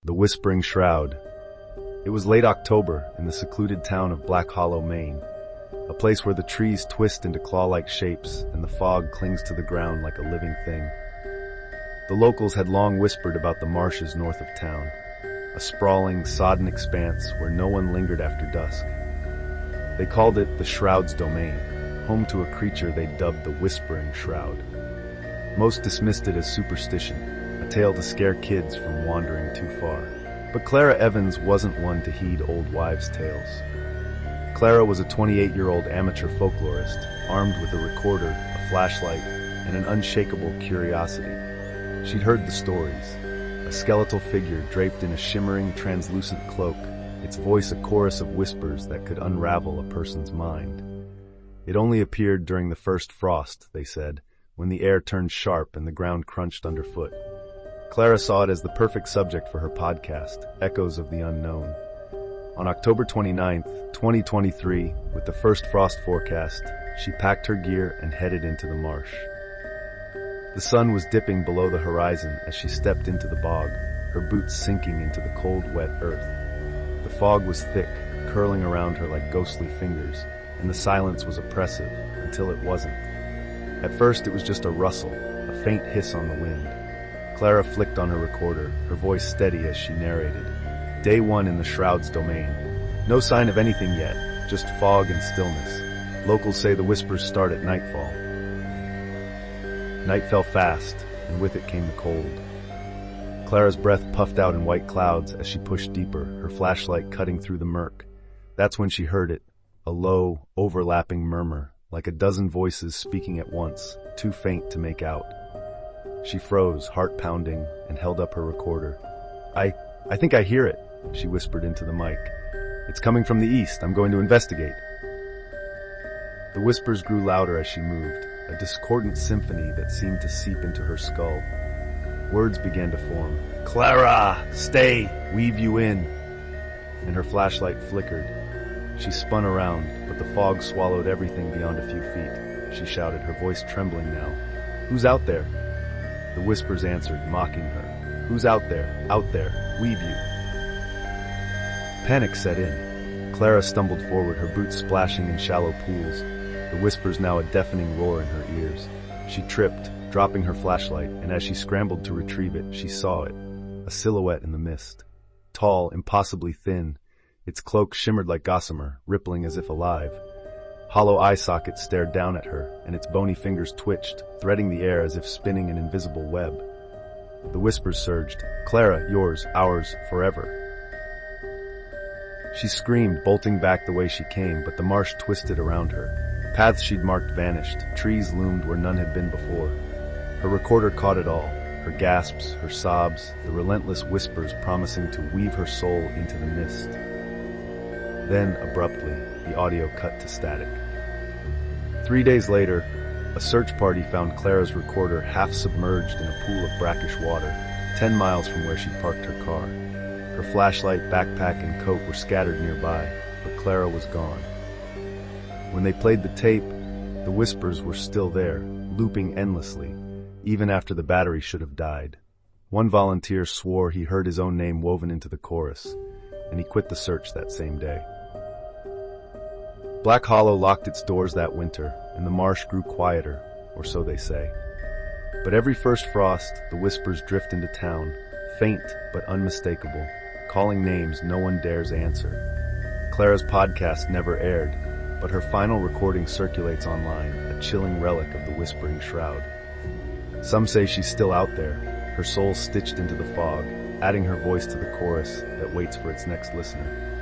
The Whispering Shroud. It was late October in the secluded town of Black Hollow, Maine, a place where the trees twist into claw-like shapes and the fog clings to the ground like a living thing. The locals had long whispered about the marshes north of town, a sprawling, sodden expanse where no one lingered after dusk. They called it the Shroud's Domain, home to a creature they dubbed the Whispering Shroud. Most dismissed it as superstition, a tale to scare kids from wandering too far. But Clara Evans wasn't one to heed old wives' tales. Clara was a 28-year-old amateur folklorist, armed with a recorder, a flashlight, and an unshakable curiosity. She'd heard the stories. A skeletal figure draped in a shimmering, translucent cloak, its voice a chorus of whispers that could unravel a person's mind. It only appeared during the first frost, they said, when the air turned sharp and the ground crunched underfoot. Clara saw it as the perfect subject for her podcast, Echoes of the Unknown. On October 29th, 2023, with the first frost forecast, she packed her gear and headed into the marsh. The sun was dipping below the horizon as she stepped into the bog, her boots sinking into the cold, wet earth. The fog was thick, curling around her like ghostly fingers, and the silence was oppressive until it wasn't. At first, it was just a rustle, a faint hiss on the wind. Clara flicked on her recorder, her voice steady as she narrated. Day 1 in the Shroud's Domain. No sign of anything yet, just fog and stillness. Locals say the whispers start at nightfall. Night fell fast, and with it came the cold. Clara's breath puffed out in white clouds as she pushed deeper, her flashlight cutting through the murk. That's when she heard it, a low, overlapping murmur, like a dozen voices speaking at once, too faint to make out. She froze, heart pounding, and held up her recorder. I think I hear it, she whispered into the mic. It's coming from the east. I'm going to investigate. The whispers grew louder as she moved, a discordant symphony that seemed to seep into her skull. Words began to form. Clara, stay, weave you in. And her flashlight flickered. She spun around, but the fog swallowed everything beyond a few feet. She shouted, her voice trembling now. Who's out there? The whispers answered, mocking her. Who's out there? Out there. Weave you. Panic set in. Clara stumbled forward, her boots splashing in shallow pools, the whispers now a deafening roar in her ears. She tripped, dropping her flashlight, and as she scrambled to retrieve it, she saw it, a silhouette in the mist. Tall, impossibly thin, its cloak shimmered like gossamer, rippling as if alive. Hollow eye sockets stared down at her, and its bony fingers twitched, threading the air as if spinning an invisible web. The whispers surged, Clara, yours, ours, forever. She screamed, bolting back the way she came, but the marsh twisted around her. Paths she'd marked vanished, trees loomed where none had been before. Her recorder caught it all, her gasps, her sobs, the relentless whispers promising to weave her soul into the mist. Then, abruptly, the audio cut to static. 3 days later, a search party found Clara's recorder half submerged in a pool of brackish water, 10 miles from where she'd parked her car. Her flashlight, backpack, and coat were scattered nearby, but Clara was gone. When they played the tape, the whispers were still there, looping endlessly, even after the battery should have died. One volunteer swore he heard his own name woven into the chorus, and he quit the search that same day. Black Hollow locked its doors that winter, and the marsh grew quieter, or so they say. But every first frost, the whispers drift into town, faint but unmistakable, calling names no one dares answer. Clara's podcast never aired, but her final recording circulates online, a chilling relic of the Whispering Shroud. Some say she's still out there, her soul stitched into the fog, adding her voice to the chorus that waits for its next listener.